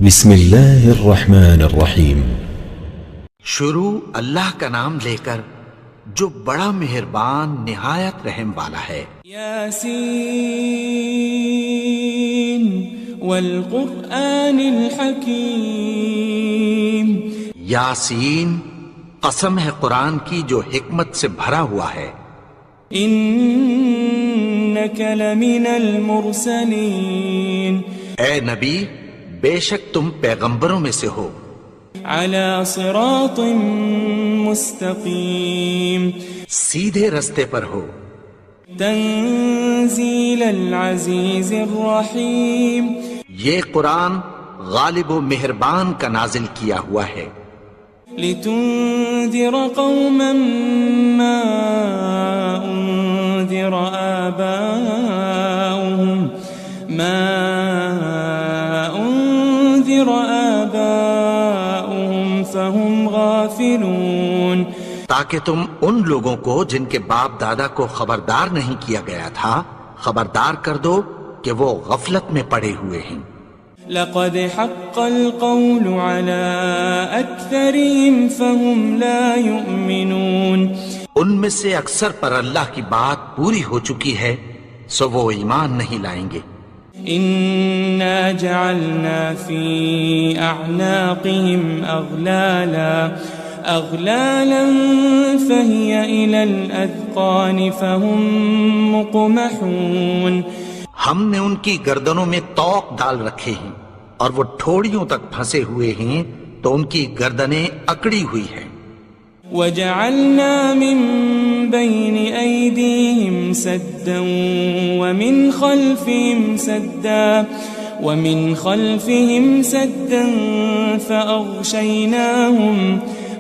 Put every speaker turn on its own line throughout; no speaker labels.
بسم اللہ الرحمن الرحیم۔
شروع اللہ کا نام لے کر جو بڑا مہربان نہایت رحم والا ہے۔
یاسین والقرآن الحکیم۔
یاسین، قسم ہے قرآن کی جو حکمت سے بھرا ہوا ہے۔
انک لمن المرسلین۔
اے نبی، بے شک تم پیغمبروں میں سے ہو۔
علی صراط مستقیم۔
سیدھے رستے پر ہو۔
تنزیل العزیز الرحیم۔
یہ قرآن غالب و مہربان کا نازل کیا ہوا ہے۔
لتنذر قوما ما انذر آباؤهم فهم غافلون۔
تاکہ تم ان لوگوں کو جن کے باپ دادا کو خبردار نہیں کیا گیا تھا خبردار کر دو کہ وہ غفلت میں پڑے ہوئے ہیں۔
لقد حق القول على اکثرهم فهم لا يؤمنون۔
ان میں سے اکثر پر اللہ کی بات پوری ہو چکی ہے سو وہ ایمان نہیں لائیں گے۔
انا جعلنا في اعناقهم اغلالا فهي الى الاذقان فهم مقمحون۔
ہم نے ان کی گردنوں میں طوق ڈال رکھے ہیں اور وہ ٹھوڑیوں تک پھنسے ہوئے ہیں تو ان کی گردنیں اکڑی ہوئی ہیں۔
وجعلنا من بين أيديهم سدا ومن خلفهم سدا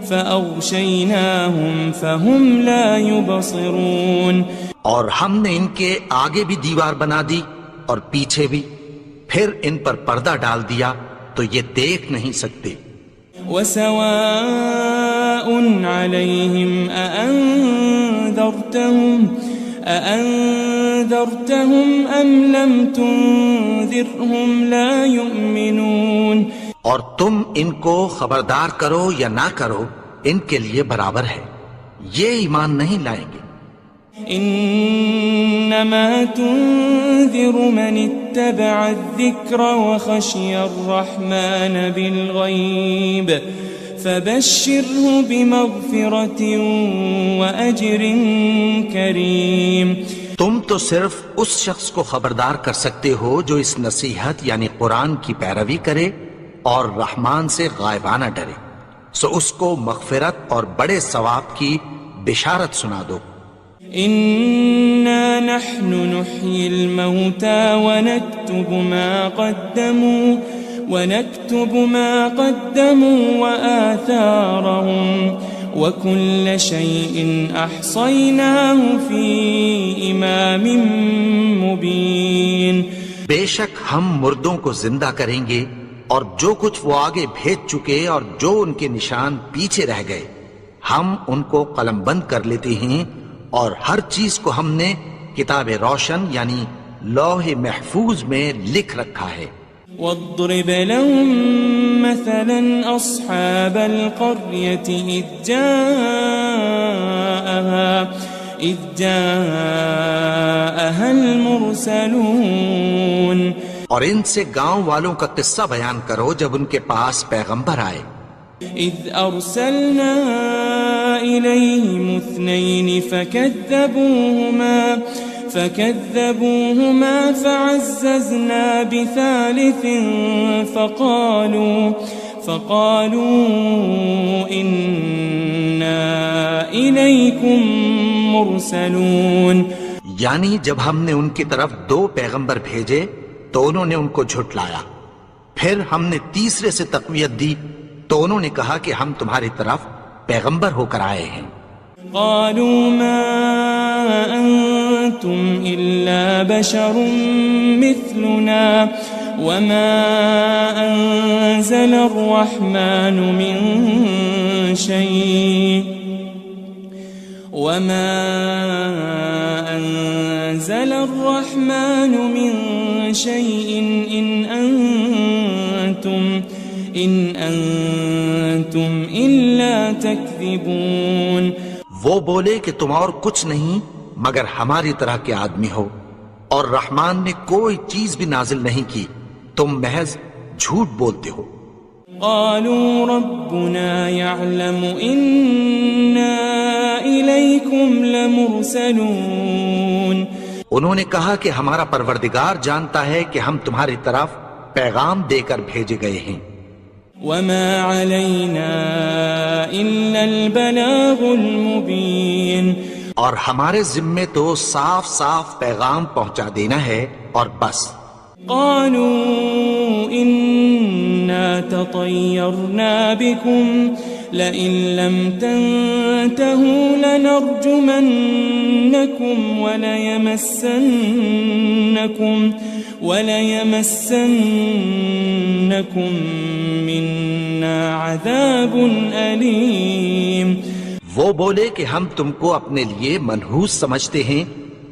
فأغشيناهم فهم لا يبصرون۔
اور ہم نے ان کے آگے بھی دیوار بنا دی اور پیچھے بھی، پھر ان پر پردہ ڈال دیا تو یہ دیکھ نہیں سکتے۔
وسواء عليهم أأنذرتهم أم لم تنذرهم لا يؤمنون۔
اور تم ان کو خبردار کرو یا نہ کرو ان کے لیے برابر ہے، یہ ایمان نہیں لائیں گے۔
انما تنذر من اتبع الذکر وخشی الرحمن بالغیب فبشره بمغفرة واجر کریم۔
تم تو صرف اس شخص کو خبردار کر سکتے ہو جو اس نصیحت یعنی قرآن کی پیروی کرے اور رحمان سے غائبانہ ڈرے، سو اس کو مغفرت اور بڑے ثواب کی بشارت سنا دو۔
إنا نحن نحيي الموتى ونكتب ما قدموا وآثارهم وكل شيء أحصيناه في إمام مبين۔
بے شک ہم مردوں کو زندہ کریں گے اور جو کچھ وہ آگے بھیج چکے اور جو ان کے نشان پیچھے رہ گئے ہم ان کو قلم بند کر لیتے ہیں، اور ہر چیز کو ہم نے کتاب روشن یعنی لوح محفوظ میں لکھ رکھا ہے۔
واضرب لهم مثلا أصحاب القرية إذ جاءها المرسلون۔
اور ان سے گاؤں والوں کا قصہ بیان کرو جب ان کے پاس پیغمبر آئے۔
إذ أرسلنا إليهم اثنين فكذبوهما فعززنا بثالث فقالوا إنا إليكم مرسلون۔
یعنی جب ہم نے ان کی طرف 2 پیغمبر بھیجے تو انہوں نے ان کو جھٹلایا، پھر ہم نے تیسرے سے تقویت دی تو انہوں نے کہا کہ ہم تمہاری طرف پیغمبر ہو کر آئے ہیں۔
قالوا ما أنتم إلا بشر مثلنا وما أنزل الرحمن من شيء إن أنتم أنتم إلا تكذبون.
وہ بولے کہ تم اور کچھ نہیں مگر ہماری طرح کے آدمی ہو، اور رحمان نے کوئی چیز بھی نازل نہیں کی، تم محض جھوٹ بولتے ہو.
قالوا ربنا يعلم إنا إليكم لمرسلون.
انہوں نے کہا کہ ہمارا پروردگار جانتا ہے کہ ہم تمہاری طرف پیغام دے کر بھیجے گئے ہیں.
وما علينا إلا البلاغ المبين.
اور ہمارے ذمے تو صاف صاف پیغام پہنچا دینا ہے اور بس.
قالوا إنا تطيرنا بكم لئن لم تنتهوا لنرجمنكم وليمسنكم منا عذاب أليم.
وہ بولے کہ ہم تم کو اپنے لیے منحوس سمجھتے ہیں،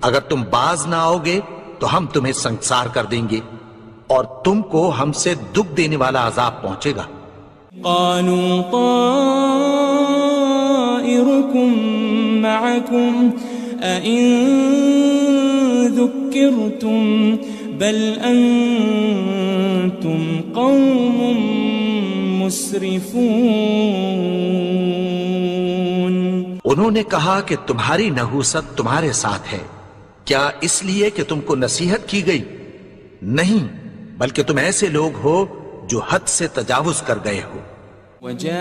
اگر تم باز نہ آؤ گے تو ہم تمہیں سنسار کر دیں گے اور تم کو ہم سے دکھ دینے والا عذاب پہنچے گا.
قالوا طائركم معكم أئن ذكرتم بل أنتم قوم مسرفون.
انہوں نے کہا کہ تمہاری نحوست تمہارے ساتھ ہے، کیا اس لیے کہ تم کو نصیحت کی گئی؟ نہیں، بلکہ تم ایسے لوگ ہو جو حد سے تجاوز کر گئے ہو.
وجاء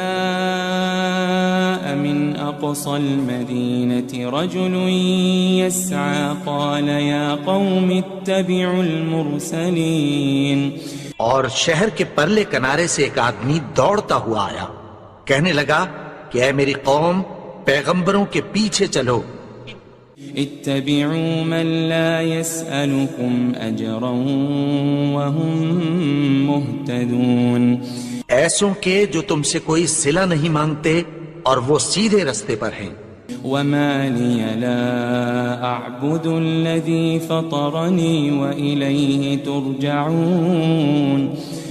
من أقصى المدينة رجل يسعى قال يا قوم اتبعوا المرسلين.
اور شہر کے پرلے کنارے سے ایک آدمی دوڑتا ہوا آیا، کہنے لگا کہ اے میری قوم، پیغمبروں کے پیچھے چلو.
اتبعوا من لا يسألكم أجرا وهم مهتدون.
ایسوں کے جو تم سے کوئی صلہ نہیں مانگتے اور وہ سیدھے رستے پر ہیں.
وما لي لا أعبد الذي فطرني وإليه ترجعون.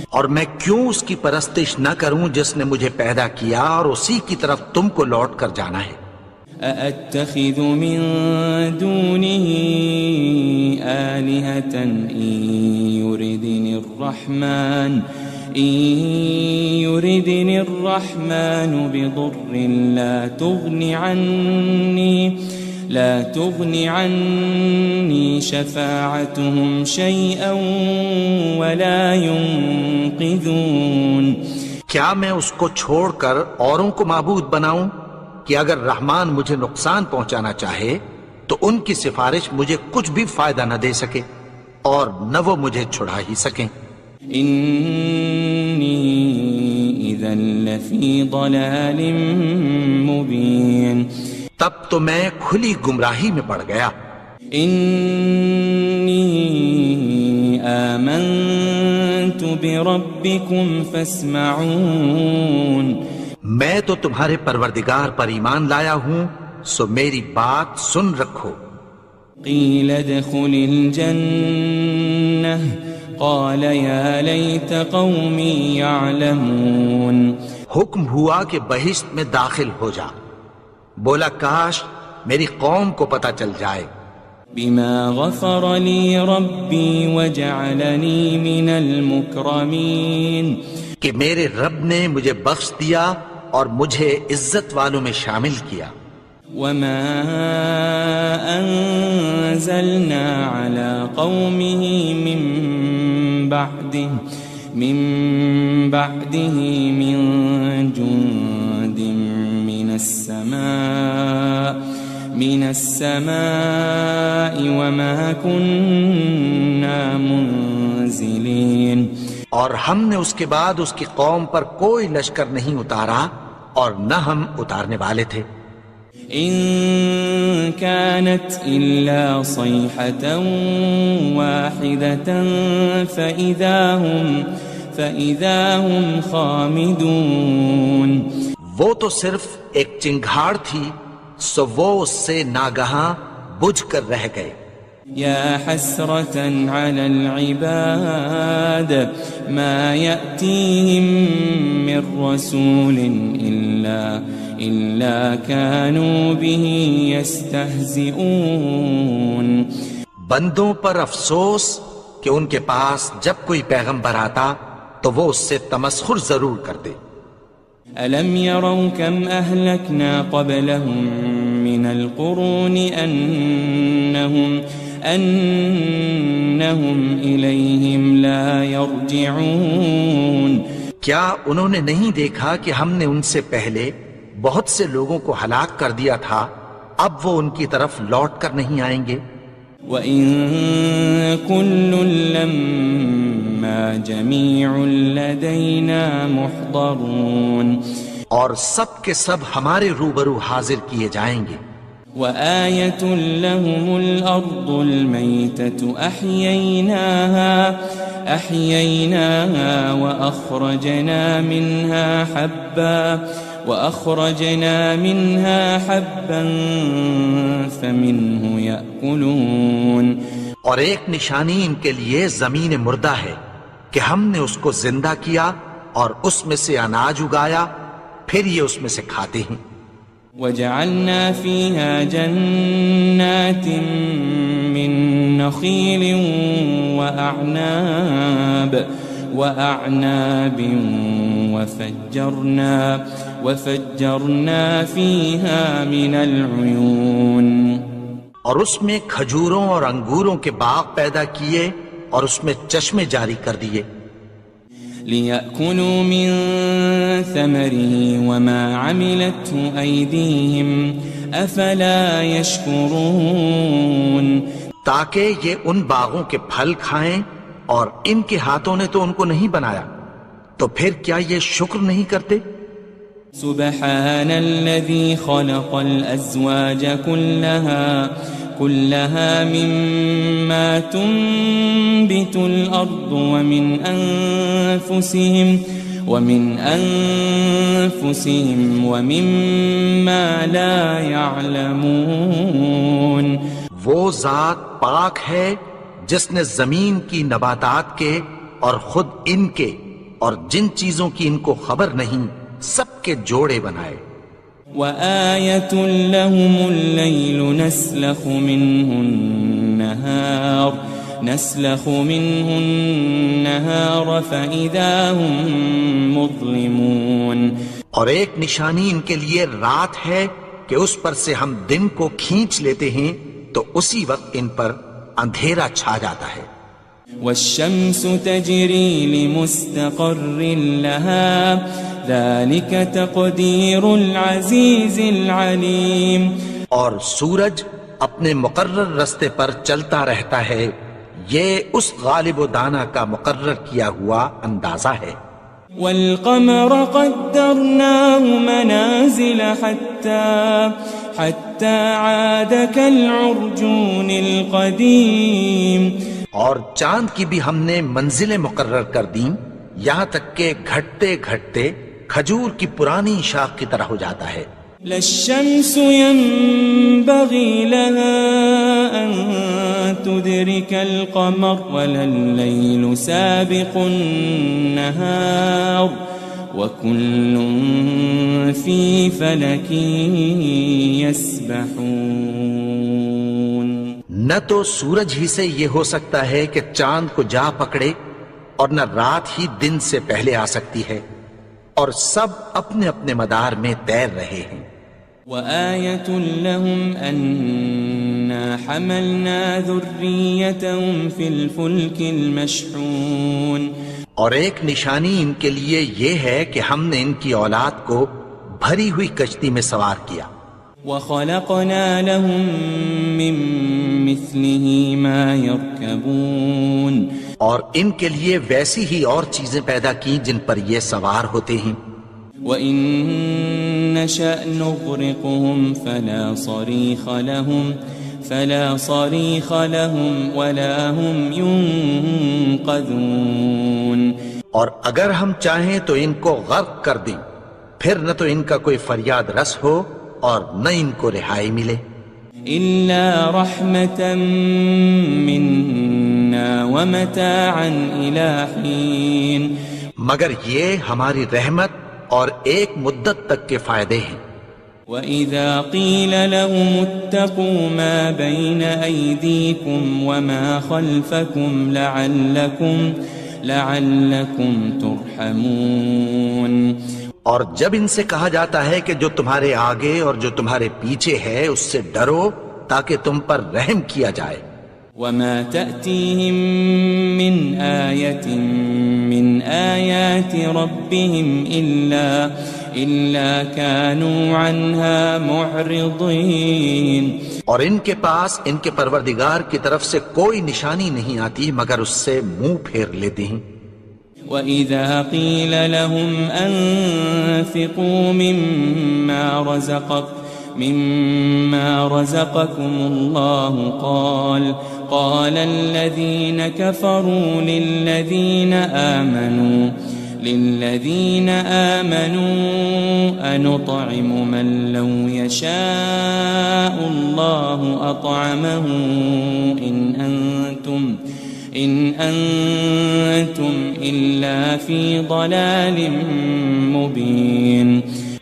اور میں کیوں اس کی پرستش نہ کروں جس نے مجھے پیدا کیا اور اسی کی طرف تم کو لوٹ کر جانا ہے.
أأتخذ من دونه آلهة إن يردني الرحمن بضر لا تغن عني شفاعتهم شيئا ولا ينقذون.
کیا میں اس کو چھوڑ کر اوروں کو معبود بناؤں کہ اگر رحمان مجھے نقصان پہنچانا چاہے تو ان کی سفارش مجھے کچھ بھی فائدہ نہ دے سکے اور نہ وہ مجھے چھڑا ہی سکیں.
إني إذا لفي ضلال مبين.
تب تو میں کھلی گمراہی میں پڑ گیا.
إني آمنت بربكم فاسمعون.
میں تو تمہارے پروردگار پر ایمان لایا ہوں، سو میری بات سن رکھو.
قيل ادخل الجنة قال يا ليت قومي يعلمون.
حکم ہوا کہ بہشت میں داخل ہو جا. بولا کاش میری قوم کو پتہ چل جائے.
بما غفر لي ربي وجعلني من المكرمين.
کہ میرے رب نے مجھے بخش دیا اور مجھے عزت والوں میں شامل کیا.
وما أنزلنا على قومه من بعده من جند من السماء وما كنا منزلين.
اور ہم نے اس کے بعد اس کی قوم پر کوئی لشکر نہیں اتارا اور نہ ہم اتارنے والے تھے.
إن كانت إلا صيحة واحدة فإذا هم خامدون.
وہ تو صرف ایک چنگھاڑ تھی، سو وہ اس سے ناگہاں بجھ کر رہ گئے.
يا حسرة على العباد ما يأتيهم من رسول إلا كانوا به يستهزئون.
بندوں پر افسوس کہ ان کے پاس جب کوئی پیغمبر آتا تو وہ اس سے تمسخر ضرور کرتے.
ألم يروا كم أهلكنا قبلهم من القرون أنهم إليهم لا يرجعون.
کیا انہوں نے نہیں دیکھا کہ ہم نے ان سے پہلے بہت سے لوگوں کو ہلاک کر دیا تھا، اب وہ ان کی طرف لوٹ کر نہیں آئیں گے.
وَإِن كُلٌّ لَمَّا جَمِيعٌ لَدَيْنَا مُحْضَرُونَ.
اور سب کے سب ہمارے روبرو حاضر کیے جائیں گے.
وآية لهم الأرض الميتة أحييناها وأخرجنا منها حبا فمنه يأكلون.
اور ایک نشانی ان کے لیے زمین مردہ ہے کہ ہم نے اس کو زندہ کیا اور اس میں سے اناج اگایا، پھر یہ اس میں سے کھاتے ہیں.
وجعلنا فيها جنات من نخيل وأعناب وفجرنا فيها من العيون.
اور اس میں کھجوروں اور انگوروں کے باغ پیدا کیے اور اس میں چشمے جاری کر دیے.
لِيَأْكُلُوا مِن ثَمَرِهِ وَمَا عَمِلَتْهُ أَيْدِيهِمْ أَفَلَا يَشْكُرُونَ.
تاکہ یہ ان باغوں کے پھل کھائیں اور ان کے ہاتھوں نے تو ان کو نہیں بنایا، تو پھر کیا یہ شکر نہیں کرتے؟
سبحان الذي خلق الأزواج كلها مما تنبت الأرض ومن أنفسهم ومما لا يعلمون.
وہ ذات پاک ہے جس نے زمین کی نباتات کے اور خود ان کے اور جن چیزوں کی ان کو خبر نہیں سب کے جوڑے بنائے.
وآية لهم الليل نسلخ منه النهار فإذا هم مظلمون.
اور ایک نشانی ان کے لیے رات ہے کہ اس پر سے ہم دن کو کھینچ لیتے ہیں تو اسی وقت ان پر اندھیرا چھا جاتا ہے.
والشمس تجري لمستقر لها ذلك تقدير العزيز العليم.
اور سورج اپنے مقرر رستے پر چلتا رہتا ہے، یہ اس غالب و دانا کا مقرر کیا ہوا اندازہ ہے.
والقمر قدرناه منازل حتى عاد كالعرجون القديم.
اور چاند کی بھی ہم نے منزلیں مقرر کر دیں یہاں تک کہ گھٹتے گھٹتے کھجور کی پرانی شاخ کی طرح ہو جاتا ہے.
للشمس ينبغي لها أن تدرك القمر ولا الليل سابق النهار وكل في فلك يسبحون.
نہ تو سورج ہی سے یہ ہو سکتا ہے کہ چاند کو جا پکڑے اور نہ رات ہی دن سے پہلے آ سکتی ہے، اور سب اپنے اپنے مدار میں تیر رہے ہیں.
وآية لهم أنا حملنا ذريتهم في الفلك المشحون.
اور ایک نشانی ان کے لیے یہ ہے کہ ہم نے ان کی اولاد کو بھری ہوئی کشتی میں سوار کیا.
وخلقنا لهم من مثله ما يركبون.
اور ان کے لیے ویسی ہی اور چیزیں پیدا کی جن پر یہ سوار ہوتے ہیں.
وَإِن نَّشَأْ نُغْرِقْهُمْ فَلَا صَرِيخَ لَهُمْ وَلَا هُمْ يُنقَذُونَ.
اور اگر ہم چاہیں تو ان کو غرق کر دیں، پھر نہ تو ان کا کوئی فریاد رس ہو اور نہ ان کو رہائی ملے.
إلا رحمة منا ومتاعا إلى حين
مگر یہ ہماری رحمت اور ایک مدت تک کے فائدے ہیں۔
وَإِذَا قِيلَ لَهُمُ اتَّقُوا مَا بَيْنَ أَيْدِيكُمْ وَمَا خَلْفَكُمْ لَعَلَّكُمْ تُرْحَمُونَ،
اور جب ان سے کہا جاتا ہے کہ جو تمہارے آگے اور جو تمہارے پیچھے ہے اس سے ڈرو تاکہ تم پر رحم کیا جائے۔
وَمَا تَأْتِيهِم مِّنْ آيَةٍ مِّنْ آيَاتِ رَبِّهِمْ إِلَّا كَانُوا عَنْهَا مُعْرِضِينَ،
اور ان کے پاس ان کے پروردگار کی طرف سے کوئی نشانی نہیں آتی مگر اس سے منہ پھیر لیتے ہیں۔
وَإِذَا قِيلَ لَهُمْ أَنفِقُوا مِمَّا رَزَقَكُمُ اللَّهُ قَالَ الَّذِينَ كَفَرُوا لِلَّذِينَ آمَنُوا أَنُطْعِمُ مَن لَّوْ يَشَاءُ اللَّهُ أَطْعَمَهُ إِنْ أَنْتُمْ إِلَّا فِي ضَلَالٍ مُبِينٍ۔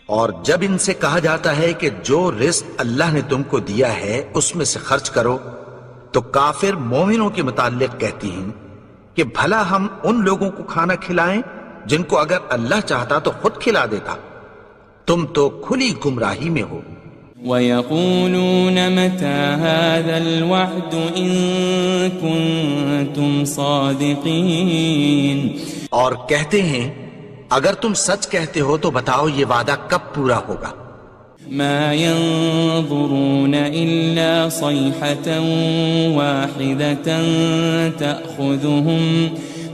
اور جب ان سے کہا جاتا ہے کہ جو رزق اللہ نے تم کو دیا ہے اس میں سے خرچ کرو، تو کافر مومنوں کے متعلق کہتی ہیں کہ بھلا ہم ان لوگوں کو کھانا کھلائیں جن کو اگر اللہ چاہتا تو خود کھلا دیتا، تم تو کھلی گمراہی میں ہو۔
وَيَقُولُونَ مَتَى هَذَا الْوَعْدُ إِن كُنتُمْ صَادِقِينَ،
اور کہتے ہیں اگر تم سچ کہتے ہو تو بتاؤ یہ وعدہ کب پورا ہوگا۔
مَا يَنظُرُونَ إِلَّا صَيْحَةً وَاحِدَةً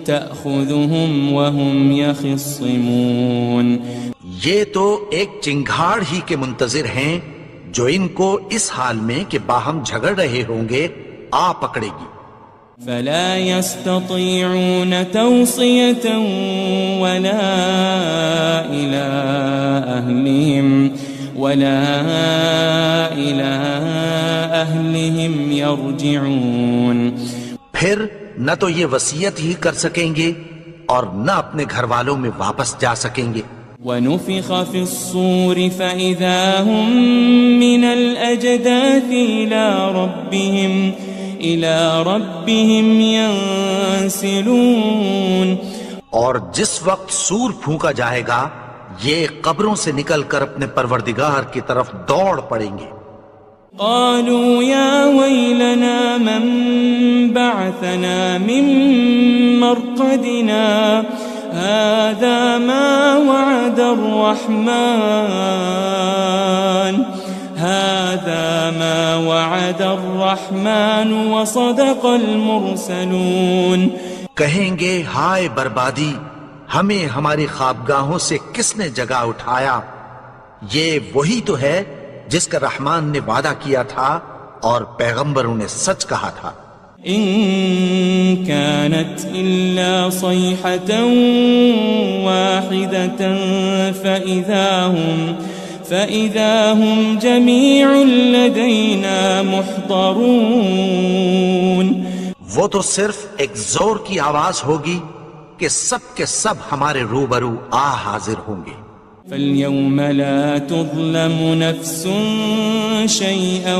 تَأْخُذُهُمْ وَهُمْ يَخِصِّمُونَ،
یہ تو ایک چنگھاڑ ہی کے منتظر ہیں جو ان کو اس حال میں کہ باہم جھگڑ رہے ہوں گے آ پکڑے گی۔
فَلَا يَسْتَطِيعُونَ تَوْصِيَةً وَلَا إِلَىٰ أَهْلِهِمْ يَرْجِعُونَ،
پھر نہ تو یہ وصیت ہی کر سکیں گے اور نہ اپنے گھر والوں میں واپس جا سکیں گے۔
وَنُفِخَ فِي الصُّورِ فَإِذَا هُم مِّنَ الْأَجْدَاثِ إِلَىٰ رَبِّهِمْ يَنسِلُونَ،
اور جس وقت سور پھونکا جائے گا یہ قبروں سے نکل کر اپنے پروردگار کی طرف دوڑ پڑیں گے۔
قالوا يا ويلنا من بعثنا من مرقدنا هذا ما وعد الرحمن وصدق المرسلون،
کہیں گے ہائے بربادی، ہمیں ہماری خوابگاہوں سے کس نے جگا اٹھایا، یہ وہی تو ہے جس کا رحمان نے وعدہ کیا تھا اور پیغمبروں نے سچ کہا تھا۔
إن كانت إلا صيحة واحدة فإذا هم جميع لدينا محضرون،
وہ تو صرف ایک زور کی آواز ہوگی کہ سب کے سب ہمارے روبرو آ حاضر ہوں گے۔
فَالْيَوْمَ لَا تُظْلَمُ نَفْسٌ شَيْئًا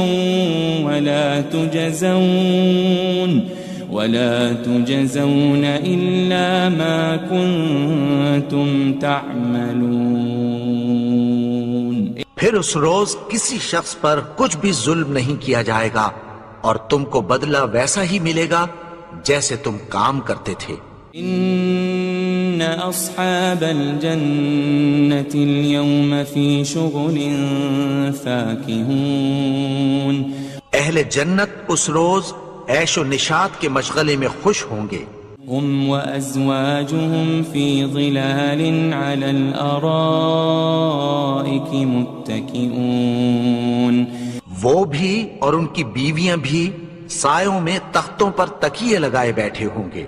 وَلَا تُجْزَوْنَ إِلَّا مَا كُنتُمْ تَعْمَلُونَ،
پھر اس روز کسی شخص پر کچھ بھی ظلم نہیں کیا جائے گا اور تم کو بدلہ ویسا ہی ملے گا جیسے تم کام کرتے تھے۔
إن أصحاب الجنة اليوم في شغل فاكهون،
اہل جنت اس روز عیش و نشاط کے مشغلے میں خوش ہوں گے۔
هم وأزواجهم في ظلال على الأرائك متكئون،
وہ بھی اور ان کی بیویاں بھی سایوں میں تختوں پر تکیے لگائے بیٹھے ہوں گے۔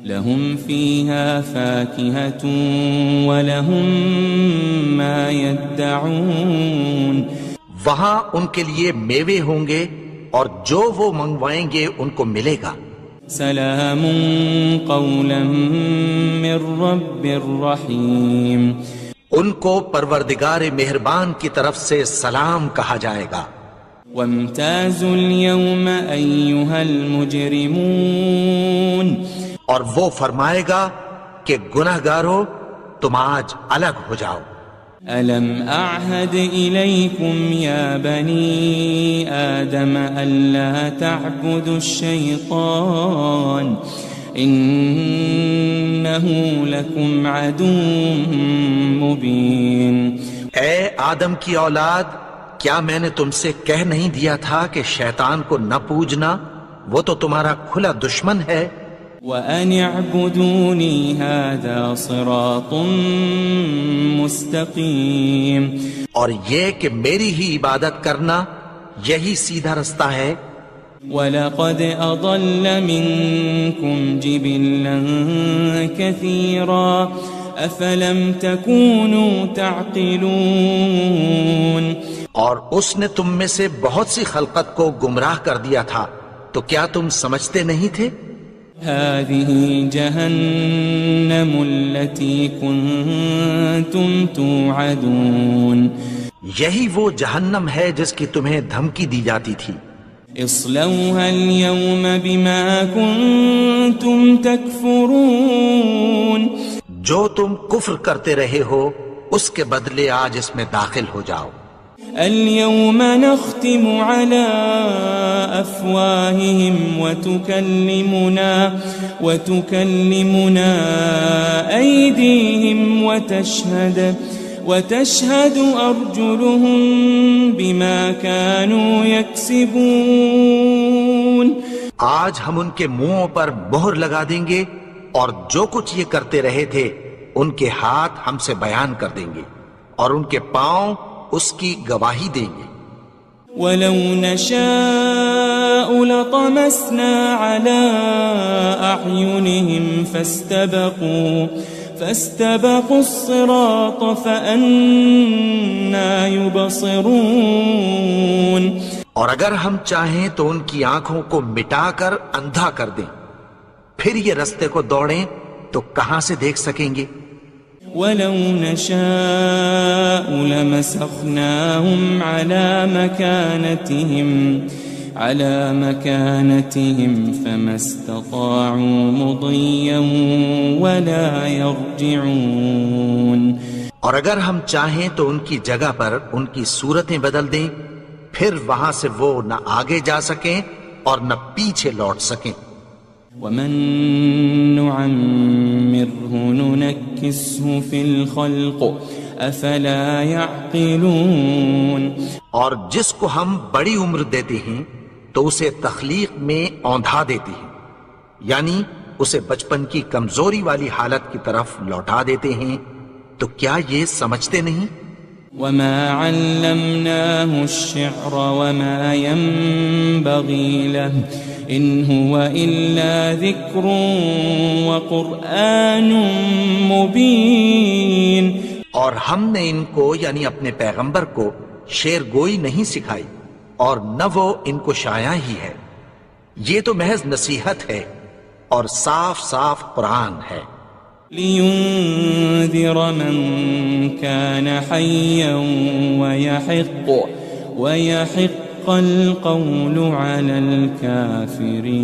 لهم فيها فاكهة ولهم ما يدعون،
وہاں ان کے لیے میوے ہوں گے اور جو وہ منگوائیں گے ان کو ملے گا۔
سلام قولا من رب الرحیم،
ان کو پروردگار مہربان کی طرف سے سلام کہا جائے گا۔
وامتازوا اليوم ایھا المجرمون،
اور وہ فرمائے گا کہ گناہگارو تم آج الگ ہو جاؤ۔
ألم أعهد إليكم يا بني آدم ألا تعبدوا الشيطان إنه لكم عدو مبين۔
اے آدم کی اولاد، کیا میں نے تم سے کہہ نہیں دیا تھا کہ شیطان کو نہ پوجنا، وہ تو تمہارا کھلا دشمن ہے۔
وَأَنِ اعْبُدُونِي هَذَا صِرَاطٌ مُسْتَقِيمٌ،
اور یہ کہ میری ہی عبادت کرنا یہی سیدھا رستہ ہے۔
وَلَقَدْ أَضَلَّ مِنْكُمْ جِبِلًّا كَثِيرًا أَفَلَمْ تَكُونُوا تَعْقِلُونَ،
اور اس نے تم میں سے بہت سی خلقت کو گمراہ کر دیا تھا، تو کیا تم سمجھتے نہیں تھے؟
هذه جهنم التي كنتم توعدون،
یہی وہ جہنم ہے جس کی تمہیں دھمکی دی جاتی تھی۔
اصلوها اليوم بما كنتم تكفرون،
جو تم کفر کرتے رہے ہو اس کے بدلے آج اس میں داخل ہو جاؤ۔
اليوم نختم على أفواههم وتكلمنا أيديهم وتشهد أرجلهم بما كانوا يكسبون،
آج ہم ان کے منہوں پر مہر لگا دیں گے اور جو کچھ یہ کرتے رہے تھے ان کے ہاتھ ہم سے بیان کر دیں گے اور ان کے پاؤں اس کی گواہی دیں گے۔
وَلَوْ نَشَاءُ لَطَمَسْنَا عَلَىٰ أَعْيُنِهِمْ فَاسْتَبَقُوا الصِّرَاطَ فَأَنَّىٰ يُبْصِرُونَ،
اور اگر ہم چاہیں تو ان کی آنکھوں کو مٹا کر اندھا کر دیں، پھر یہ رستے کو دوڑیں تو کہاں سے دیکھ سکیں گے؟
وَلَوْ نَشَاءُ لَمَسَخْنَاهُمْ عَلَى مَكَانَتِهِمْ فَمَا اسْتَطَاعُوا مُضِيًّا وَلَا يَرْجِعُونَ،
اور اگر ہم چاہیں تو ان کی جگہ پر ان کی صورتیں بدل دیں، پھر وہاں سے وہ نہ آگے جا سکیں اور نہ پیچھے لوٹ سکیں۔
وَمَن نُعَمِّرْهُ نُنَكِّسْهُ فِي الْخَلْقِ أَفَلَا يَعْقِلُونَ،
اور جس کو ہم بڑی عمر دیتے ہیں تو اسے تخلیق میں اوندھا دیتے ہیں، یعنی اسے بچپن کی کمزوری والی حالت کی طرف لوٹا دیتے ہیں، تو کیا یہ سمجھتے نہیں؟
وَمَا عَلَّمْنَاهُ الشِّعْرَ وَمَا يَنبَغِي لَهُ إِنْ هُوَ إِلَّا ذِكْرٌ وَقُرْآنٌ مُبِينٌ،
اور ہم نے ان کو یعنی اپنے پیغمبر کو شعر گوئی نہیں سکھائی اور نہ وہ ان کو شایع ہی ہے، یہ تو محض نصیحت ہے اور صاف صاف قرآن ہے۔
لِيُنذِرَ مَن كَانَ حَيًّا وَيَحِقَّ الْقَوْلُ عَلَى الْكَافِرِينَ،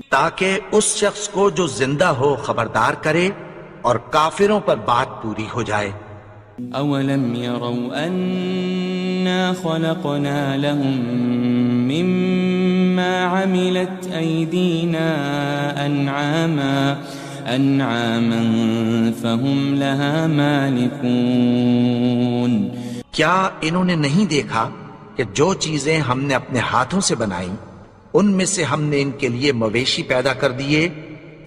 تاکہ اس شخص کو جو زندہ ہو خبردار کرے اور کافروں پر بات پوری ہو جائے۔
أَوَلَمْ يَرَوْا أَنَّا خَلَقْنَا لَهُم مِّمَّا عَمِلَتْ أَيْدِينَا أَنْعَامًا فَهُمْ لَهَا مَالِكُونَ،
کیا انہوں نے نہیں دیکھا کہ جو چیزیں ہم نے اپنے ہاتھوں سے بنائیں ان میں سے ہم نے ان کے لیے مویشی پیدا کر دیے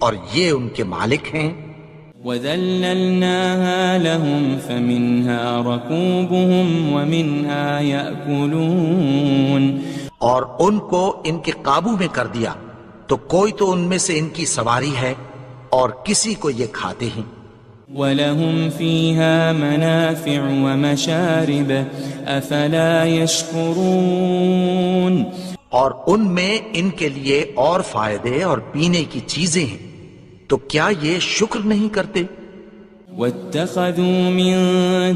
اور یہ ان کے مالک ہیں۔
وَذَلَّلْنَاهَا لَهُمْ فَمِنْهَا رَكُوبُهُمْ وَمِنْهَا يَأْكُلُونَ،
اور ان کو ان کے قابو میں کر دیا تو کوئی تو ان میں سے ان کی سواری ہے اور کسی کو یہ کھاتے ہیں۔
وَلَهُمْ فِيهَا مَنَافِعُ وَمَشَارِبُ أَفَلَا يَشْكُرُونَ
اور ان میں ان کے لیے اور فائدے اور پینے کی چیزیں ہیں، تو کیا یہ شکر نہیں کرتے؟
وَاتَّخَذُوا مِن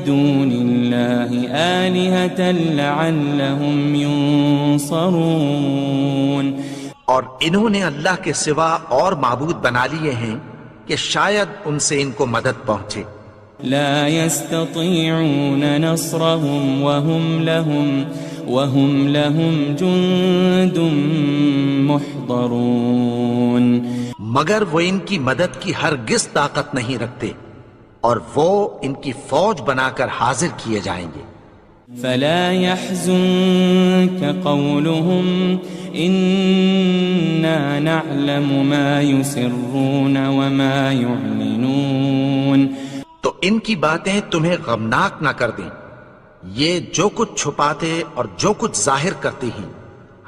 دُونِ اللَّهِ آلِهَةً لَعَلَّهُمْ يُنصَرُونَ
اور انہوں نے اللہ کے سوا اور معبود بنا لیے ہیں کہ شاید ان سے ان کو مدد پہنچے۔
لا يستطيعون نصرهم وهم لهم جند محضرون
مگر وہ ان کی مدد کی ہرگز طاقت نہیں رکھتے، اور وہ ان کی فوج بنا کر حاضر کیے جائیں گے۔
فلا يحزنك قولهم إنا نعلم ما يسرون وما يعلنون
تو ان کی باتیں تمہیں غمناک نہ کر دیں، یہ جو کچھ چھپاتے اور جو کچھ ظاہر کرتے ہیں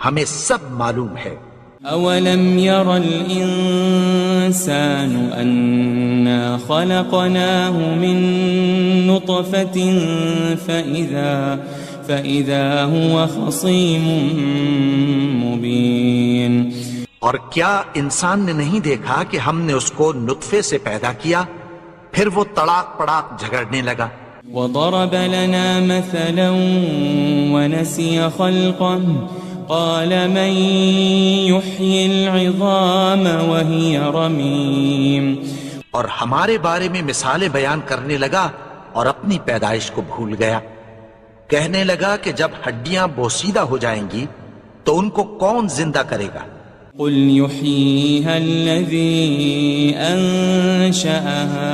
ہمیں سب معلوم ہے۔
أولم ير الإنسان أنا خلقناه من نطفة فإذا هو خصيم مبين
اور کیا انسان نے نہیں دیکھا کہ ہم نے اس کو نطفے سے پیدا کیا، پھر وہ تڑاک پڑاک جھگڑنے لگا۔
وضرب لنا مثلا ونسي خلقه قال من يحيي العظام وهي رميم
اور ہمارے بارے میں مثالیں بیان کرنے لگا اور اپنی پیدائش کو بھول گیا، کہنے لگا کہ جب ہڈیاں بوسیدہ ہو جائیں گی تو ان کو کون زندہ کرے گا؟
قل يحييها الذي أنشأها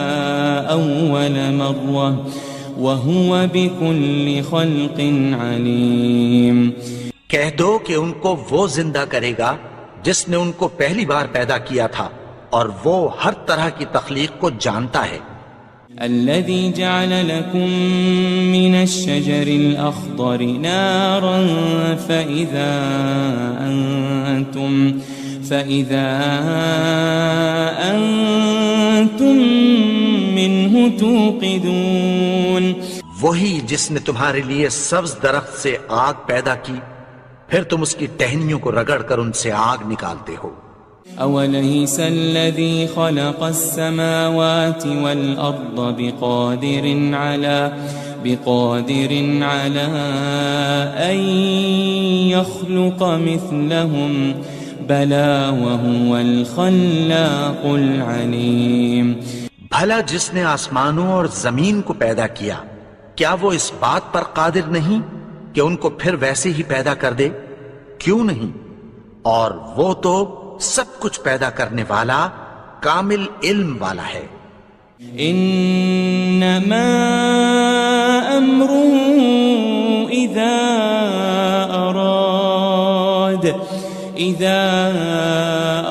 أول مرة وهو بكل خلق عليم
کہہ دو کہ ان کو وہ زندہ کرے گا جس نے ان کو پہلی بار پیدا کیا تھا، اور وہ ہر طرح کی تخلیق کو جانتا ہے۔
الذي جعل لكم من الشجر الأخضر نارا فإذا أنتم منه توقدون
وہی جس نے تمہارے لیے سبز درخت سے آگ پیدا کی، پھر تم اس کی ٹہنیوں کو رگڑ کر ان سے آگ نکالتے ہو۔
أوليس الذي خلق السماوات والأرض بقادر على أن يخلق مثلهم بلى وهو الخلاق العليم
بھلا جس نے آسمانوں اور زمین کو پیدا کیا، کیا وہ اس بات پر قادر نہیں کہ ان کو پھر ویسے ہی پیدا کر دے؟ کیوں نہیں؟ اور وہ تو سب کچھ پیدا کرنے والا، کامل علم والا ہے۔
انما امره اذا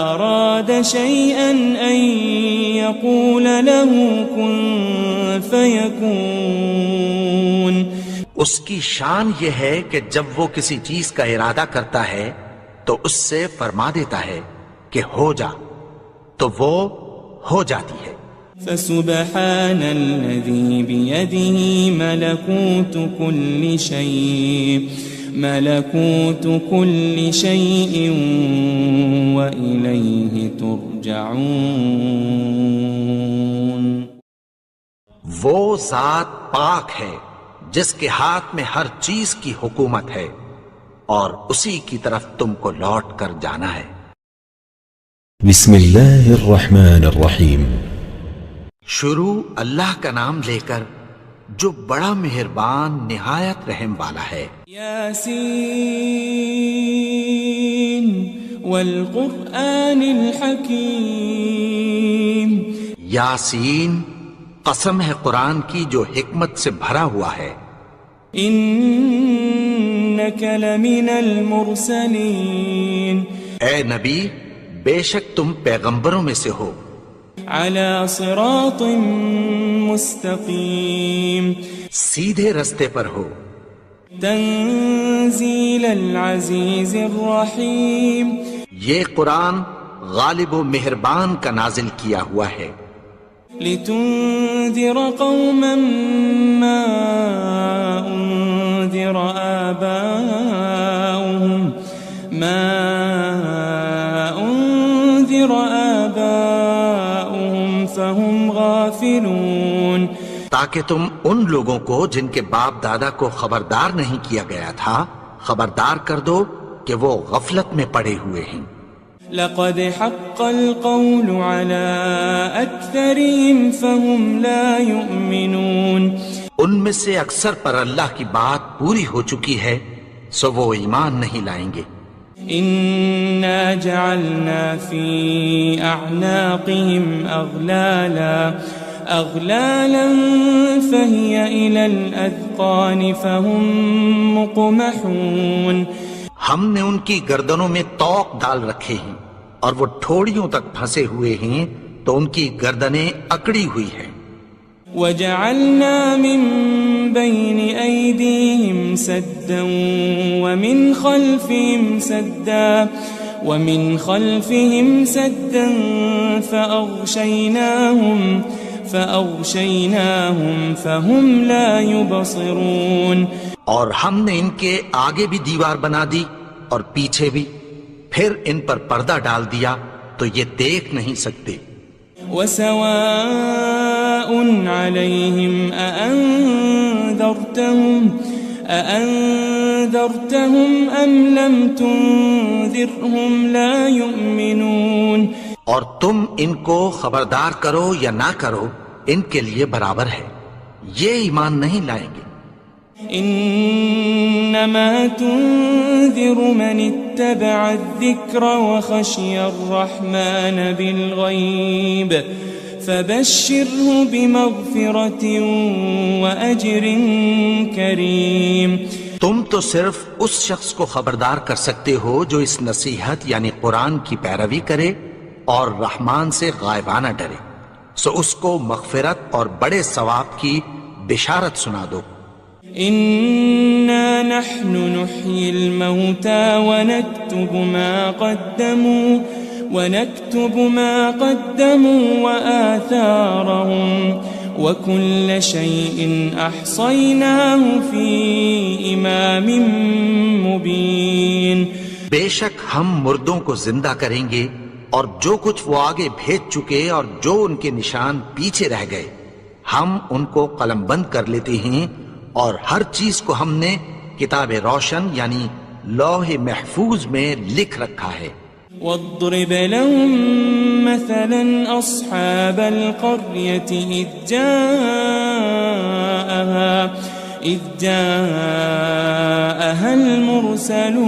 اراد شيئا ان يقول له كن فيكون
اس کی شان یہ ہے کہ جب وہ کسی چیز کا ارادہ کرتا ہے تو اس سے فرما دیتا ہے کہ ہو جا، تو وہ ہو جاتی ہے۔
فسبحان الذي بيده ملكوت كل شيء وإليه ترجعون
وہ ذات پاک ہے جس کے ہاتھ میں ہر چیز کی حکومت ہے، اور اسی کی طرف تم کو لوٹ کر جانا ہے۔
بسم اللہ الرحمن الرحیم۔
شروع اللہ کا نام لے کر جو بڑا مہربان نہایت رحم والا ہے۔
یاسین والقرآن الحکیم،
یاسین، قسم ہے قرآن کی جو حکمت سے بھرا ہوا ہے۔
انک لمن المرسلین،
اے نبی بے شک تم پیغمبروں میں سے ہو۔
علی صراط مستقیم،
سیدھے رستے پر ہو۔
تنزیل العزیز الرحیم،
یہ قرآن غالب و مہربان کا نازل کیا ہوا ہے۔
لتنذر قوما ما أنذر آباؤهم فهم غافلون،
تاکہ تم ان لوگوں کو جن کے باپ دادا کو خبردار نہیں کیا گیا تھا خبردار کر دو کہ وہ غفلت میں پڑے ہوئے ہیں۔
لقد حق القول على أكثرهم فهم لا يؤمنون،
ان میں سے اکثر پر اللہ کی بات پوری ہو چکی ہے سو وہ ایمان نہیں لائیں گے۔
إنا جعلنا في أعناقهم أغلالا فهي إلى الأذقان فهم مقمحون،
ہم نے ان کی گردنوں میں طوق ڈال رکھے ہیں اور وہ ٹھوڑیوں تک پھنسے ہوئے ہیں تو ان کی گردنیں اکڑی ہوئی ہیں۔
وجعلنا من بين أيديهم سدا ومن خلفهم سدا فأغشيناهم فهم لا يبصرون،
اور ہم نے ان کے آگے بھی دیوار بنا دی اور پیچھے بھی، پھر ان پر پردہ ڈال دیا تو یہ دیکھ نہیں سکتے۔
وسواء عليهم أأنذرتهم أم لم تنذرهم لا يؤمنون،
اور تم ان کو خبردار کرو یا نہ کرو ان کے لیے برابر ہے، یہ ایمان نہیں لائیں گے۔
انما تنذر من اتبع الذکر وخشی الرحمن بالغیب فبشره بمغفرة وأجر کریم،
تم تو صرف اس شخص کو خبردار کر سکتے ہو جو اس نصیحت یعنی قرآن کی پیروی کرے اور رحمان سے غائبانہ ڈرے، سو اس کو مغفرت اور بڑے ثواب کی بشارت سنا دو۔
إنا نحن نحيي الموتى ونكتب ما قدموا وآثارهم وكل شيء أحصيناه في إمام مبين،
بے شک ہم مردوں کو زندہ کریں گے اور جو کچھ وہ آگے بھیج چکے اور جو ان کے نشان پیچھے رہ گئے ہم ان کو قلم بند کر لیتے ہیں، اور ہر چیز کو ہم نے کتاب روشن یعنی لوح محفوظ میں لکھ رکھا ہے۔
واضرب لهم مثلا أصحاب القرية إذ جاءها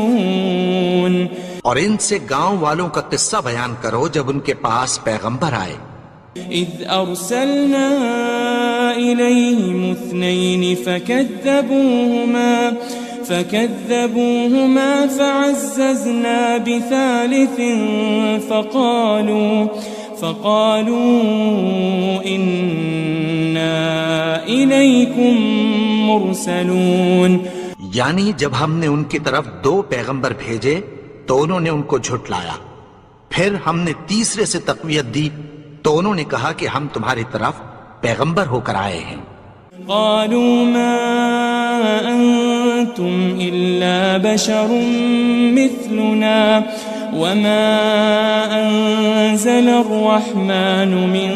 المرسلون،
اور ان سے گاؤں والوں کا قصہ بیان کرو جب ان کے پاس پیغمبر آئے۔
إذ أرسلنا إليهم 2 فكذبوهما فعززنا بثالث فقالوا إنا إليكم مرسلون،
یعنی جب ہم نے ان کی طرف 2 پیغمبر بھیجے تو انہوں نے ان کو جھٹلایا، پھر ہم نے تیسرے سے تقویت دی تو انہوں نے کہا کہ ہم تمہاری طرف پیغمبر ہو کر آئے ہیں۔
قالوا ما أنتم إلا بشر مثلنا وما أنزل الرحمن من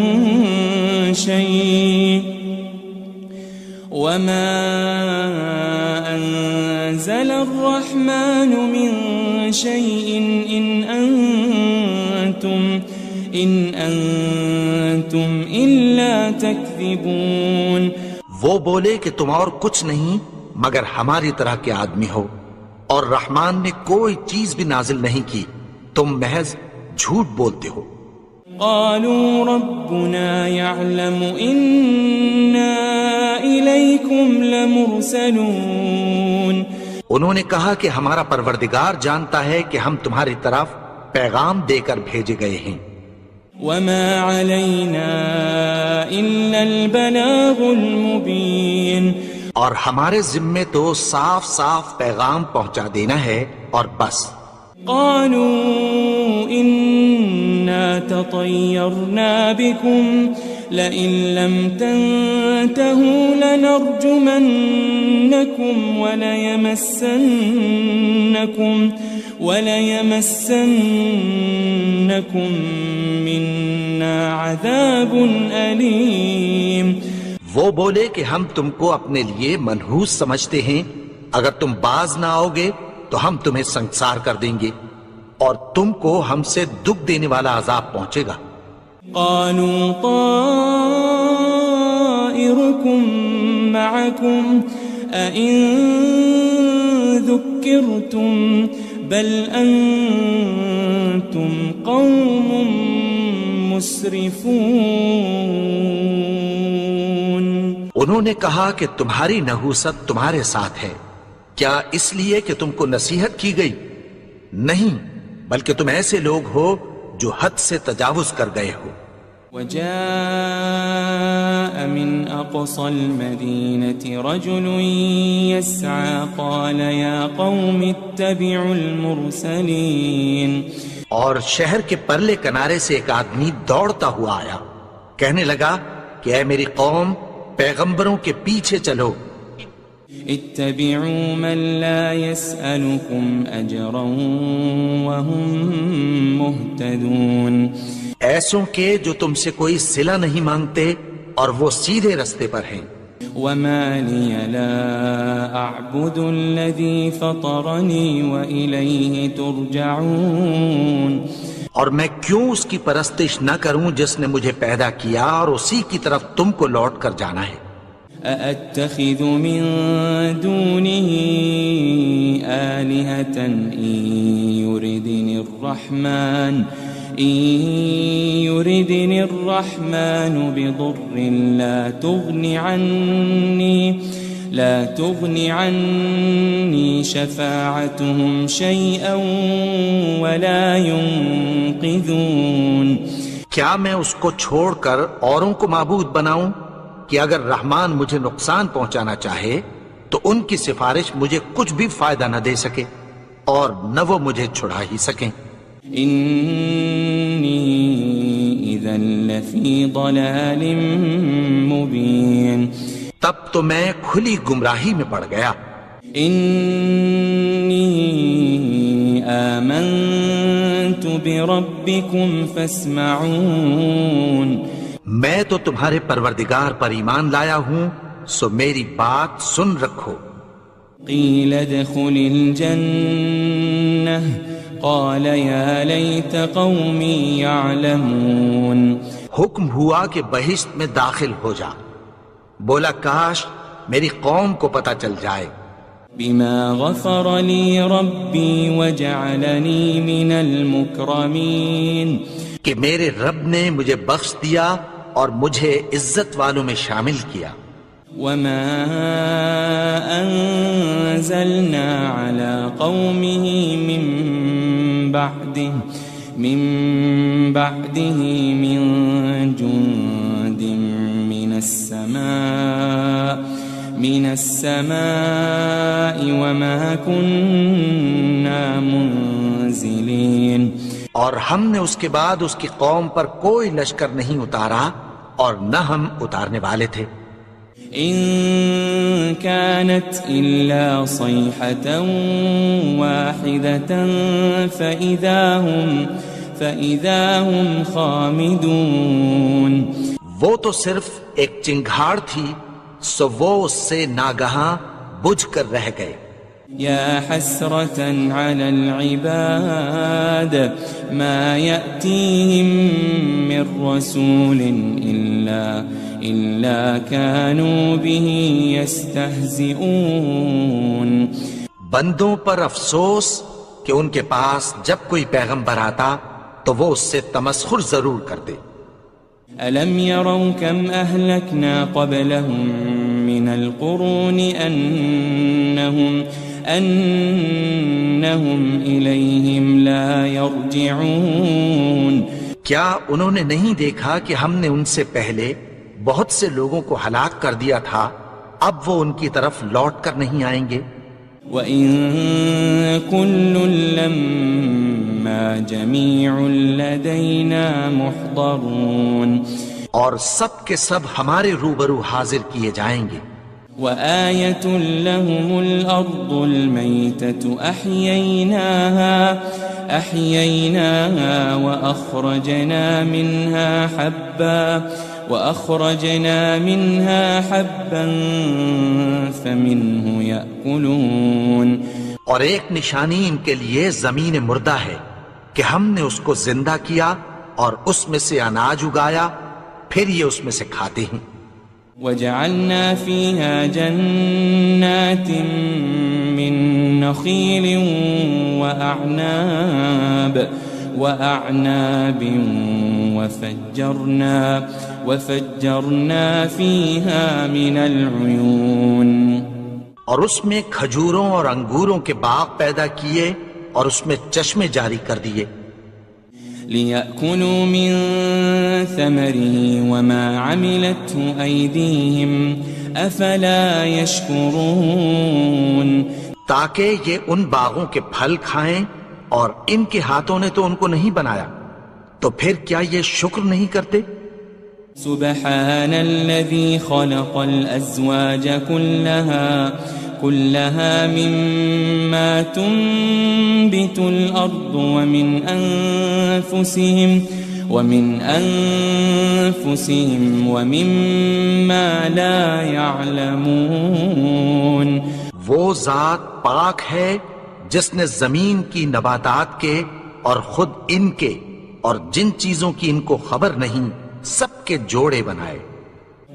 شيء إن أنتم إلا تكذبون،
وہ بولے کہ تم اور کچھ نہیں مگر ہماری طرح کے آدمی ہو، اور رحمان نے کوئی چیز بھی نازل نہیں کی، تم محض جھوٹ بولتے ہو۔
قالوا ربنا يعلم إنا إليكم لمرسلون،
انہوں نے کہا کہ ہمارا پروردگار جانتا ہے کہ ہم تمہاری طرف پیغام دے کر بھیجے گئے ہیں۔
وما علينا إلا البلاغ المبين،
اور ہمارے ذمے تو صاف صاف پیغام پہنچا دینا ہے اور بس۔
قالوا إنا تطيرنا بكم لئن لم تنتهوا لنرجمنكم وليمسنكم منا عذاب أليم.
وہ بولے کہ ہم تم کو اپنے لیے منحوس سمجھتے ہیں، اگر تم باز نہ آؤ گے تو ہم تمہیں سنگسار کر دیں گے اور تم کو ہم سے دکھ دینے والا عذاب پہنچے گا.
قالوا طائركم معكم أئن ذكرتم بل أنتم قوم مسرفون.
انہوں نے کہا کہ تمہاری نحوست تمہارے ساتھ ہے، کیا اس لیے کہ تم کو نصیحت کی گئی؟ نہیں، بلکہ تم ایسے لوگ ہو جو حد سے تجاوز کر گئے ہو.
وجاء من أقصى المدينة رجل يسعى قال يا قوم اتبعوا المرسلين.
اور شہر کے پرلے کنارے سے ایک آدمی دوڑتا ہوا آیا، کہنے لگا کہ اے میری قوم، پیغمبروں کے پیچھے چلو.
اتبعوا من لا يسألكم أجرا وهم مهتدون.
ایسوں کے جو تم سے کوئی صلہ نہیں مانگتے اور وہ سیدھے رستے پر ہیں.
وما لي لا أعبد الذي فطرني وإليه ترجعون.
اور میں کیوں اس کی پرستش نہ کروں جس نے مجھے پیدا کیا اور اسی کی طرف تم کو لوٹ کر جانا ہے.
أأتخذ من دونه آلهة إن يردني الرحمن بضر لا تغني عني شفاعتهم شيئا ولا ينقذون.
کیا میں اس کو چھوڑ کر اوروں کو معبود بناؤں کہ اگر رحمان مجھے نقصان پہنچانا چاہے تو ان کی سفارش مجھے کچھ بھی فائدہ نہ دے سکے اور نہ وہ مجھے چھڑا ہی سکیں.
إني إذا لفي ضلال مبين.
تب تو میں کھلی گمراہی میں پڑ گیا.
إني آمنت بربكم فاسمعون.
میں تو تمہارے پروردگار پر ایمان لایا ہوں، سو میری بات سن رکھو.
قيل ادخل الجنة قال يا ليت قومي يعلمون.
حکم ہوا کہ بہشت میں داخل ہو جا. بولا کاش میری قوم کو پتہ چل جائے.
بما غفر لي ربي وجعلني من المكرمين.
کہ میرے رب نے مجھے بخش دیا اور مجھے عزت والوں میں شامل کیا.
وما أنزلنا على قومه من بعده من جند من السماء وما كنا منزلين.
اور ہم نے اس کے بعد اس کی قوم پر کوئی لشکر نہیں اتارا اور نہ ہم اتارنے والے تھے.
إن كانت إلا صيحة واحدة فإذا هم خامدون.
وہ تو صرف ایک چنگھاڑ تھی، سو وہ اس سے ناگہاں بجھ کر رہ گئے.
يا حسرة على العباد ما يأتيهم من رسول إلا كانوا به يستهزئون.
بندوں پر افسوس کہ ان کے پاس جب کوئی پیغمبر آتا تو وہ اس سے تمسخر ضرور کرتے.
ألم يروا كم أهلكنا قبلهم من القرون أنهم إليهم لا يرجعون.
کیا انہوں نے نہیں دیکھا کہ ہم نے ان سے پہلے بہت سے لوگوں کو ہلاک کر دیا تھا، اب وہ ان کی طرف لوٹ کر نہیں آئیں گے.
وَإِن كُلٌّ لَمَّا جَمِيعٌ لَدَيْنَا مُحْضَرُونَ.
اور سب کے سب ہمارے روبرو حاضر کیے جائیں گے.
وآية لهم الأرض الميتة أحييناها وأخرجنا منها حبا فمنه يأكلون.
اور ایک نشانی ان کے لیے زمین مردہ ہے کہ ہم نے اس کو زندہ کیا اور اس میں سے اناج اگایا، پھر یہ اس میں سے کھاتے ہیں.
وجعلنا فيها جنات من نخيل وأعناب وفجرنا فيها من العيون.
اور اس میں کھجوروں اور انگوروں کے باغ پیدا کیے اور اس میں چشمے جاری کر دیے.
لِيَأْكُلُوا مِن ثَمَرِهِ وَمَا عَمِلَتْهُ أَيْدِيهِمْ أَفَلَا يَشْكُرُونَ.
تاکہ یہ ان باغوں کے پھل کھائیں اور ان کے ہاتھوں نے تو ان کو نہیں بنایا، تو پھر کیا یہ شکر نہیں کرتے؟
سبحان الذي خلق الأزواج كلها مما تنبت الأرض ومن أنفسهم ومما لا يعلمون.
وہ ذات پاک ہے جس نے زمین کی نباتات کے اور خود ان کے اور جن چیزوں کی ان کو خبر نہیں سب کے جوڑے بنائے.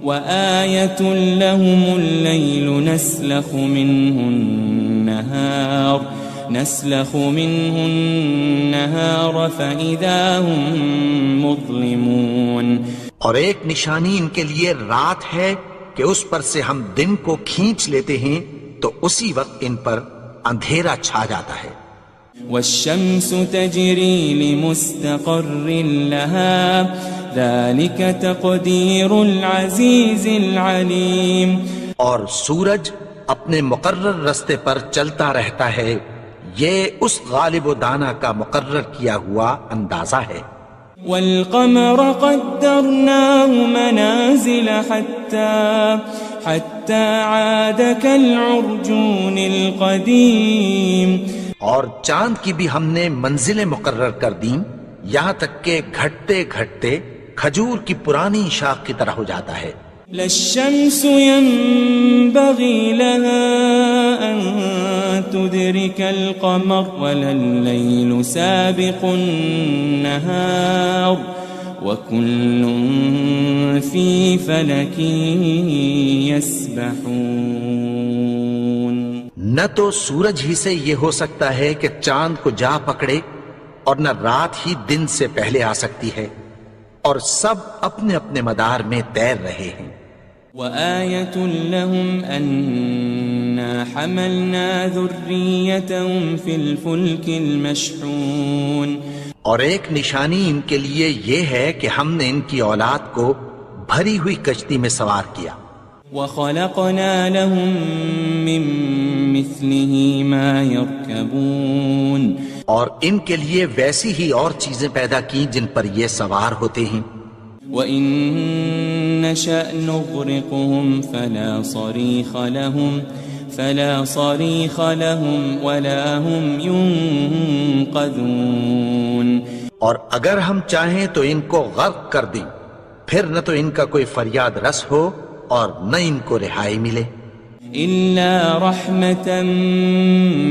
وآية لهم الليل نسلخ منه النهار فإذا هم مظلمون.
اور ایک نشانی ان کے لیے رات ہے کہ اس پر سے ہم دن کو کھینچ لیتے ہیں تو اسی وقت ان پر اندھیرا چھا جاتا ہے.
والشمس تجري لمستقر لها ذلك تقدير العزيز العليم.
اور سورج اپنے مقرر رستے پر چلتا رہتا ہے، یہ اس غالب و دانا کا مقرر کیا ہوا اندازہ ہے.
والقمر قدرناه منازل حتى عاد كالعرجون القديم.
اور چاند کی بھی ہم نے منزلیں مقرر کر دیں یہاں تک کہ گھٹتے گھٹتے کھجور کی پرانی شاخ کی طرح ہو جاتا ہے.
للشمس ينبغي لها أن تدرك القمر ولا الليل سابق النهار وكل في فلك يسبحون.
نہ تو سورج ہی سے یہ ہو سکتا ہے کہ چاند کو جا پکڑے اور نہ رات ہی دن سے پہلے آ سکتی ہے، اور سب اپنے اپنے مدار میں تیر رہے ہیں.
وآية لهم أنا حملنا ذريتهم في الفلك المشحون.
اور ایک نشانی ان کے لیے یہ ہے کہ ہم نے ان کی اولاد کو بھری ہوئی کشتی میں سوار کیا.
وخلقنا لهم من مثله ما يركبون.
اور ان کے لیے ویسی ہی اور چیزیں پیدا کی جن پر یہ سوار ہوتے ہیں.
وَإِن نَّشَأْ نُغْرِقْهُمْ فَلَا صَرِيخَ لَهُمْ وَلَا هُمْ يُنقَذُونَ.
اور اگر ہم چاہیں تو ان کو غرق کر دیں، پھر نہ تو ان کا کوئی فریاد رس ہو اور نہ ان کو رہائی ملے.
إِلَّا رَحْمَةً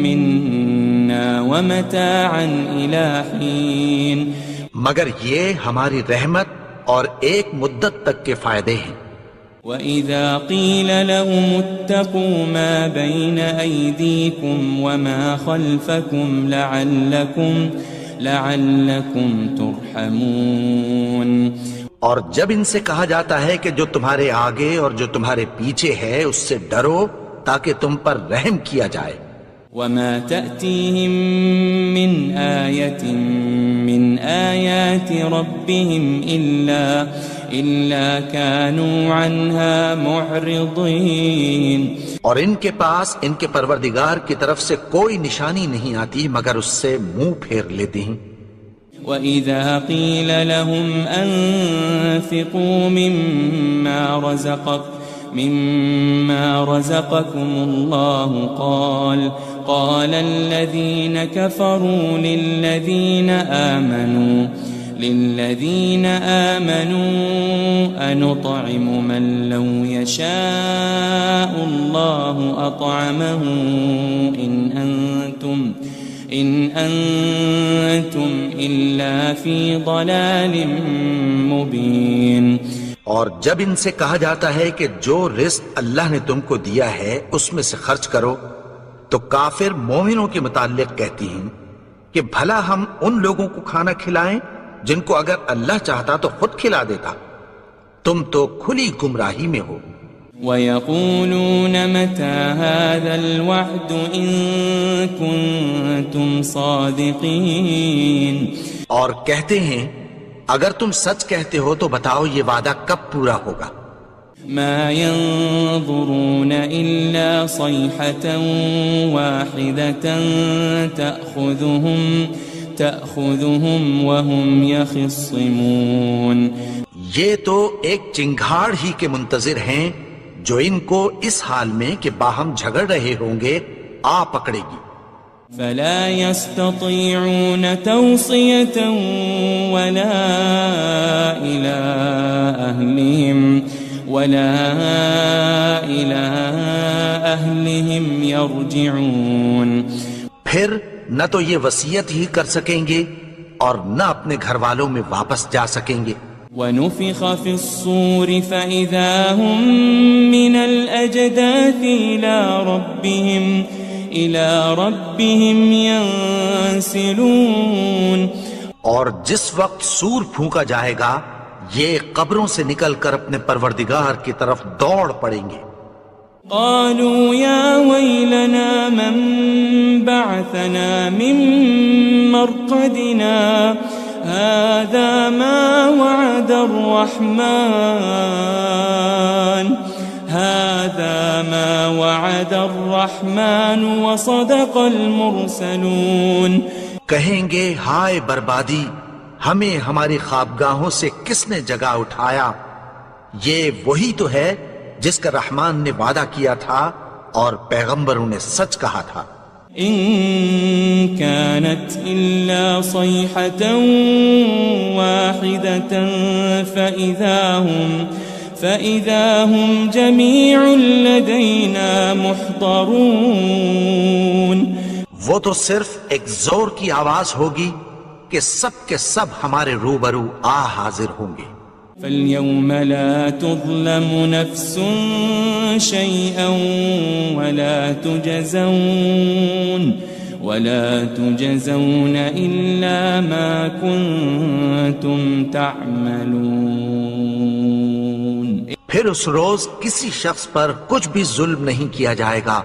مِّنَّا وَمَتَاعًا إِلَى حِينٍ.
مگر یہ ہماری رحمت اور ایک مدت تک کے فائدے ہیں.
وَإِذَا قِيلَ لَهُمُ اتَّقُوا مَا بَيْنَ أَيْدِيكُمْ وَمَا خَلْفَكُمْ لَعَلَّكُمْ تُرْحَمُونَ.
اور جب ان سے کہا جاتا ہے کہ جو تمہارے آگے اور جو تمہارے پیچھے ہے اس سے ڈرو تاکہ تم پر رحم کیا جائے.
وَمَا تَأْتِيهِم مِّنْ آيَةٍ مِّنْ آيَاتِ رَبِّهِمْ إِلَّا كَانُوا عَنْهَا مُعْرِضِينَ.
اور ان کے پاس ان کے پروردگار کی طرف سے کوئی نشانی نہیں آتی مگر اس سے منہ پھیر لیتے ہیں.
وَإِذَا قِيلَ لَهُمْ أَنفِقُوا مِمَّا رَزَقَكُمُ اللَّهُ قَالَ الَّذِينَ كَفَرُوا لِلَّذِينَ آمَنُوا أَنُطْعِمُ مَن لَّوْ يَشَاءُ اللَّهُ أَطْعَمَهُ إِنْ أَنْتُمْ إِلَّا فِي ضَلَالٍ مُبِينٍ۔
اور جب ان سے کہا جاتا ہے کہ جو رزق اللہ نے تم کو دیا ہے اس میں سے خرچ کرو، تو کافر مومنوں کے متعلق کہتی ہیں کہ بھلا ہم ان لوگوں کو کھانا کھلائیں جن کو اگر اللہ چاہتا تو خود کھلا دیتا، تم تو کھلی گمراہی میں ہو۔
وَيَقُولُونَ مَتَى هَذَا الْوَعْدُ إِن كُنتُمْ صَادِقِينَ،
اور کہتے ہیں اگر تم سچ کہتے ہو تو بتاؤ یہ وعدہ کب پورا ہوگا۔
مَا يَنظُرُونَ إِلَّا صَيْحَةً وَاحِدَةً تَأْخُذُهُمْ وَهُمْ يَخِصِّمُونَ،
یہ تو ایک چنگھاڑ ہی کے منتظر ہیں جو ان کو اس حال میں کہ باہم جھگڑ رہے ہوں گے آ پکڑے گی۔
فَلَا يَسْتَطِيعُونَ تَوْصِيَةً وَلَا إِلَىٰ أَهْلِهِمْ يَرْجِعُونَ،
پھر نہ تو یہ وصیت ہی کر سکیں گے اور نہ اپنے گھر والوں میں واپس جا سکیں گے۔
وَنُفِخَ فِي الصُّورِ فَإِذَا هُم مِّنَ الْأَجْدَاثِ إِلَىٰ رَبِّهِمْ يَنسِلُونَ،
اور جس وقت سور پھونکا جائے گا یہ قبروں سے نکل کر اپنے پروردگار کی طرف دوڑ پڑیں گے۔
قالوا يا ويلنا من بعثنا من مرقدنا هذا ما وعد الرحمن وصدق المرسلون،
کہیں گے ہائے بربادی، ہمیں ہماری خوابگاہوں سے کس نے جگا اٹھایا، یہ وہی تو ہے جس کا رحمان نے وعدہ کیا تھا اور پیغمبروں نے سچ کہا تھا۔
ان كانت الا صيحة واحدة فإذا هم جميع لدينا محضرون،
وہ تو صرف ایک زور کی آواز ہوگی کہ سب کے سب ہمارے روبرو آ حاضر ہوں گے۔
فَالْيَوْمَ لَا تُظْلَمُ نَفْسٌ شَيْئًا وَلَا تُجَزَوْنَ إِلَّا مَا كُنتُمْ تَعْمَلُونَ،
پھر اس روز کسی شخص پر کچھ بھی ظلم نہیں کیا جائے گا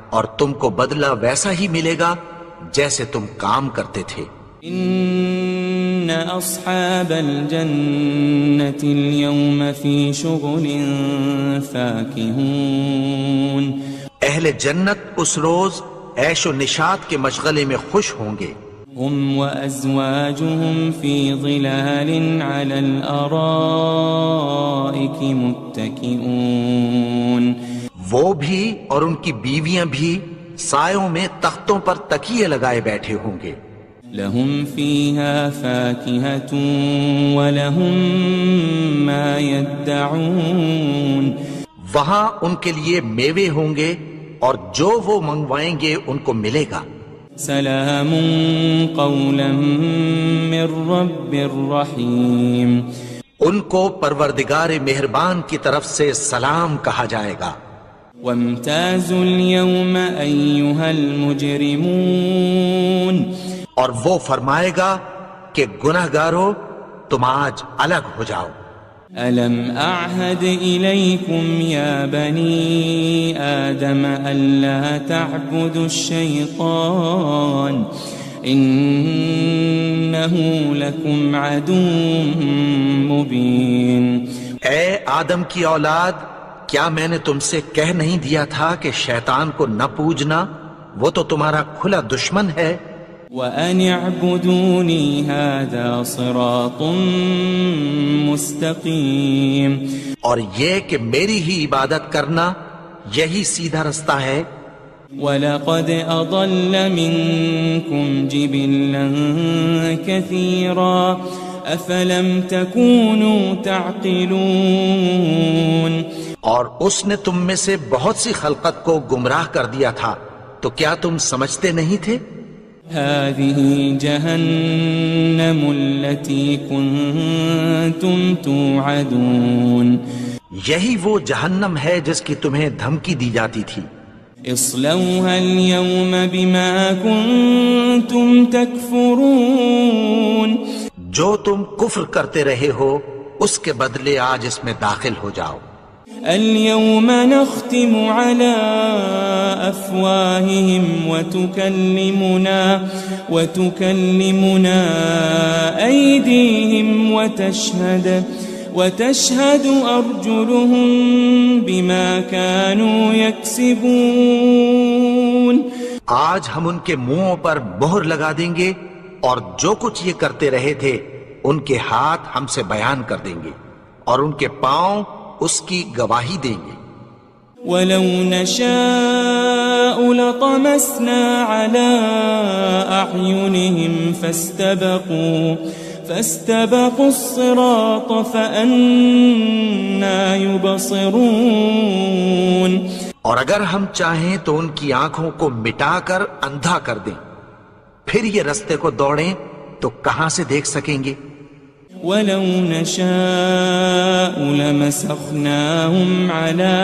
اور تم کو بدلہ ویسا ہی ملے گا جیسے تم کام کرتے تھے۔
ان اصحاب الجنة اليوم في شغل فاكهون،
اہل جنت اس روز عیش و نشاط کے مشغلے میں خوش ہوں گے۔
هم وازواجهم في ظلال على الارائك متكئون،
وہ بھی اور ان کی بیویاں بھی سایوں میں تختوں پر تکیے لگائے بیٹھے ہوں گے۔
لهم فيها فاكهة ولهم ما يدعون،
وہاں ان کے لیے میوے ہوں گے اور جو وہ منگوائیں گے ان کو ملے گا۔
سلام قولا من رب رحیم،
ان کو پروردگار مہربان کی طرف سے سلام کہا جائے گا۔
وامتازوا اليوم أيها المجرمون،
اور وہ فرمائے گا کہ گنہگارو تم آج الگ ہو جاؤ۔
ألم أعهد إليكم يا بني آدم ألا تعبدوا الشيطان إنه لكم عدو مبين،
اے آدم کی اولاد، کیا میں نے تم سے کہہ نہیں دیا تھا کہ شیطان کو نہ پوجنا، وہ تو تمہارا کھلا دشمن ہے۔
وَأَنِ اعْبُدُونِي هَذَا صِرَاطٌ مُسْتَقِيم،
اور یہ کہ میری ہی عبادت کرنا یہی سیدھا رستہ ہے۔
وَلَقَدْ أَضَلَّ مِنكُمْ جِبِلًّا كَثِيرًا أَفَلَمْ تَكُونُوا تَعْقِلُونَ، اور
اس نے تم میں سے بہت سی خلقت کو گمراہ کر دیا تھا، تو کیا تم سمجھتے نہیں تھے؟
هذه جهنم التي كنتم توعدون،
یہی وہ جہنم ہے جس کی تمہیں دھمکی دی جاتی تھی۔
اصلوها اليوم بما كنتم تكفرون،
جو تم کفر کرتے رہے ہو اس کے بدلے آج اس میں داخل ہو جاؤ۔
اليوم نختم على أفواههم وتكلمنا أيديهم وتشهد أرجلهم بما كانوا يكسبون،
آج ہم ان کے منہوں پر مہر لگا دیں گے اور جو کچھ یہ کرتے رہے تھے ان کے ہاتھ ہم سے بیان کر دیں گے اور ان کے پاؤں اس کی گواہی دیں گے۔
وَلَوْ نَشَاءُ لَطَمَسْنَا عَلَىٰ أَعْيُنِهِمْ فَاسْتَبَقُوا الصِّرَاطَ فَأَنَّىٰ يُبْصِرُونَ،
اور اگر ہم چاہیں تو ان کی آنکھوں کو مٹا کر اندھا کر دیں، پھر یہ رستے کو دوڑیں تو کہاں سے دیکھ سکیں گے؟
وَلَوْ نَشَاءُ لَمَسَخْنَاهُمْ عَلَى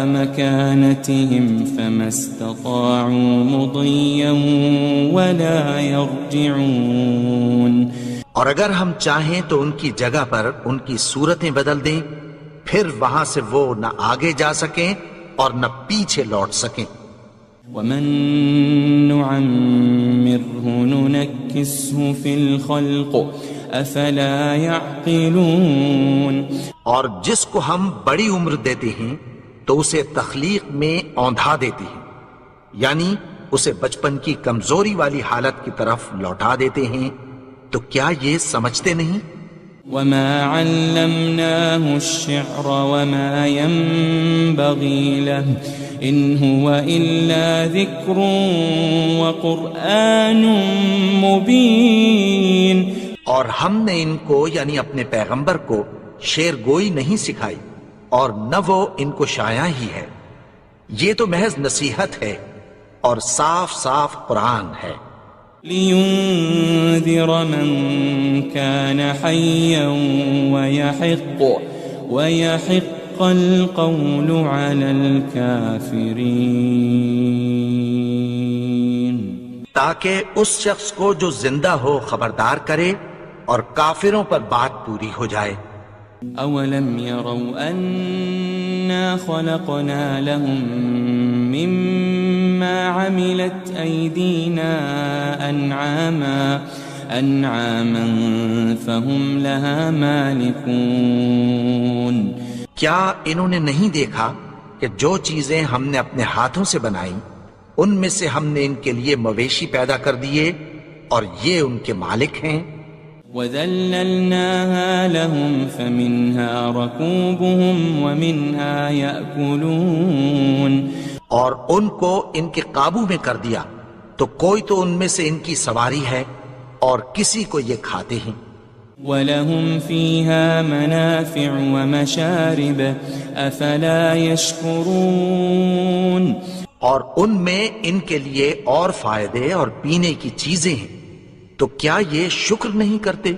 مَكَانَتِهِمْ فَمَا اسْتَطَاعُوا مُضِيًّا وَلَا يَرْجِعُونَ،
اور اگر ہم چاہیں تو ان کی جگہ پر ان کی صورتیں بدل دیں، پھر وہاں سے وہ نہ آگے جا سکیں اور نہ پیچھے لوٹ سکیں۔
وَمَن نُعَمِّرْهُ نُنَكِّسْهُ فِي الْخَلْقِ أَفَلَا يَعْقِلُونَ،
اور جس کو ہم بڑی عمر دیتے ہیں تو اسے تخلیق میں اوندھا دیتے ہیں، یعنی اسے بچپن کی کمزوری والی حالت کی طرف لوٹا دیتے ہیں، تو کیا یہ سمجھتے نہیں؟
وَمَا عَلَّمْنَاهُ الشِّعْرَ وَمَا يَنبَغِي لَهُ إِنْ هُوَ إِلَّا ذِكْرٌ وَقُرْآنٌ مُبِينٌ،
اور ہم نے ان کو یعنی اپنے پیغمبر کو شعر گوئی نہیں سکھائی اور نہ وہ ان کو شایع ہی ہے، یہ تو محض نصیحت ہے اور صاف صاف قرآن ہے۔
لِيُنذِرَ مَن كَانَ حَيًّا وَيَحِقَّ الْقَوْلُ عَلَى الْكَافِرِينَ،
تاکہ اس شخص کو جو زندہ ہو خبردار کرے اور کافروں پر بات پوری ہو جائے۔
أَوَلَمْ يَرَوْا أَنَّا خَلَقْنَا لَهُم مِّمَّا عَمِلَتْ أَيْدِينَا أَنْعَامًا فَهُمْ لَهَا مَالِكُونَ،
کیا انہوں نے نہیں دیکھا کہ جو چیزیں ہم نے اپنے ہاتھوں سے بنائیں ان میں سے ہم نے ان کے لیے مویشی پیدا کر دیے اور یہ ان کے مالک ہیں۔
وَذَلَّلْنَاهَا لَهُمْ فَمِنْهَا رَكُوبُهُمْ وَمِنْهَا يَأْكُلُونَ،
اور ان کو ان کے قابو میں کر دیا تو کوئی تو ان میں سے ان کی سواری ہے اور کسی کو یہ کھاتے ہیں۔
وَلَهُمْ فِيهَا مَنَافِعُ وَمَشَارِبُ أَفَلَا يَشْكُرُونَ،
اور ان میں ان کے لیے اور فائدے اور پینے کی چیزیں ہیں، تو کیا یہ شکر نہیں کرتے؟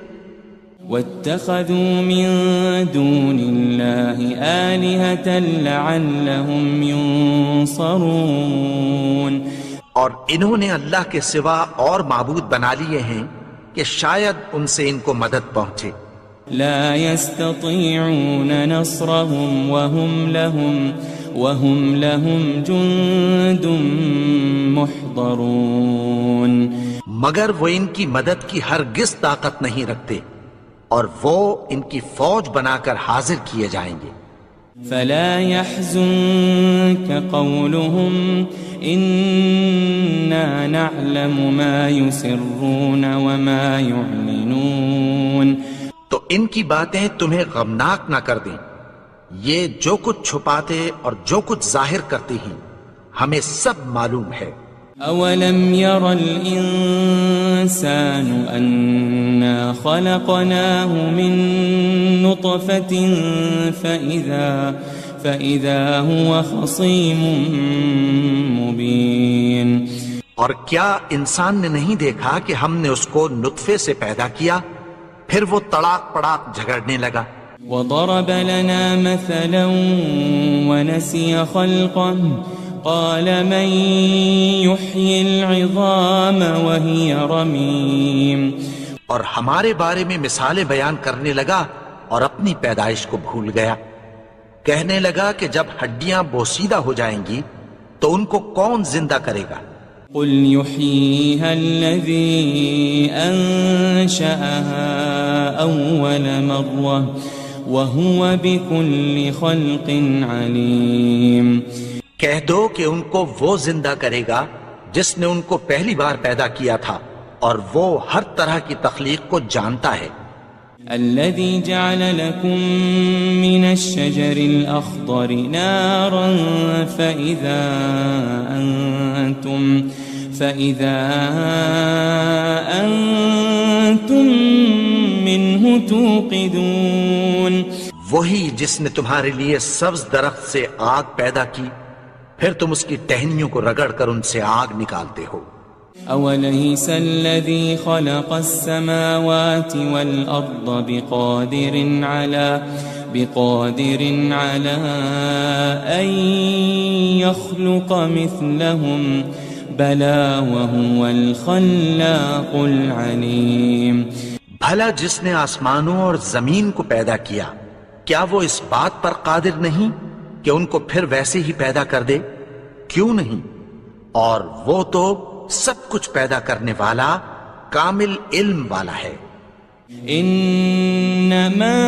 وَاتَّخَذُوا مِن دُونِ اللَّهِ آلِهَةً لَعَلَّهُمْ يُنصَرُونَ،
اور انہوں نے اللہ کے سوا اور معبود بنا لیے ہیں کہ شاید ان سے ان کو مدد پہنچے۔
لا يستطيعون نصرهم وهم لهم جند محضرون،
مگر وہ ان کی مدد کی ہرگز طاقت نہیں رکھتے اور وہ ان کی فوج بنا کر حاضر کیے جائیں گے۔
فلا يحزنك قولهم إنا نعلم ما يسرون وما يعلنون.
تو ان کی باتیں تمہیں غمناک نہ کر دیں. یہ جو کچھ چھپاتے اور جو کچھ ظاہر کرتی ہیں ہمیں سب معلوم ہے.
أولم ير الإنسان أنا خلقناه من نطفة فإذا هو خصيم مبين.
اور کیا انسان نے نہیں دیکھا کہ ہم نے اس کو نطفے سے پیدا کیا پھر وہ تڑاک پڑاک جھگڑنے لگا.
وضرب لنا مثلا ونسي خلقه قال من يحيي العظام وهي رميم.
اور ہمارے بارے میں مثالیں بیان کرنے لگا اور اپنی پیدائش کو بھول گیا. کہنے لگا کہ جب ہڈیاں بوسیدہ ہو جائیں گی تو ان کو کون زندہ کرے گا؟
قل يحييها الذي أنشأها أول مرة وهو بكل خلق عليم.
کہہ دو کہ ان کو وہ زندہ کرے گا جس نے ان کو پہلی بار پیدا کیا تھا اور وہ ہر طرح کی تخلیق کو جانتا ہے.
الذي جعل لكم من الشجر الأخضر نارا فإذا أنتم منه توقدون.
وہی جس نے تمہارے لیے سبز درخت سے آگ پیدا کی پھر تم اس کی ٹہنیوں کو رگڑ کر ان سے آگ نکالتے ہو.
أوليس الذي خلق السماوات والأرض بقادر على أن يخلق مثلهم بلى وهو الخلاق العليم.
بھلا جس نے آسمانوں اور زمین کو پیدا کیا کیا وہ اس بات پر قادر نہیں کہ ان کو پھر ویسے ہی پیدا کر دے؟ کیوں نہیں؟ اور وہ تو سب کچھ پیدا کرنے والا کامل علم والا ہے.
انما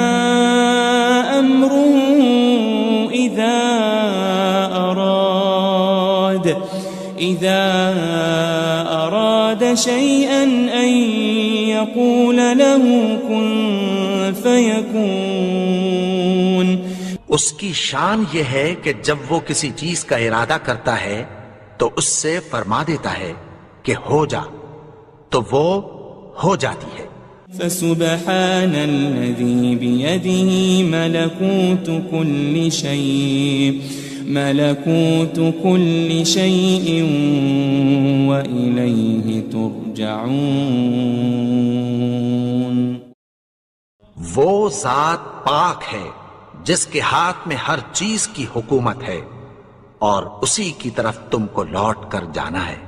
امره اذا اراد شيئا ان يقول له كن فيكون.
اس کی شان یہ ہے کہ جب وہ کسی چیز کا ارادہ کرتا ہے تو اس سے فرما دیتا ہے کہ ہو جا تو وہ ہو جاتی ہے.
فسبحان الذي بيده ملكوت كل شيء وإليه ترجعون.
وہ ذات پاک ہے جس کے ہاتھ میں ہر چیز کی حکومت ہے اور اسی کی طرف تم کو لوٹ کر جانا ہے.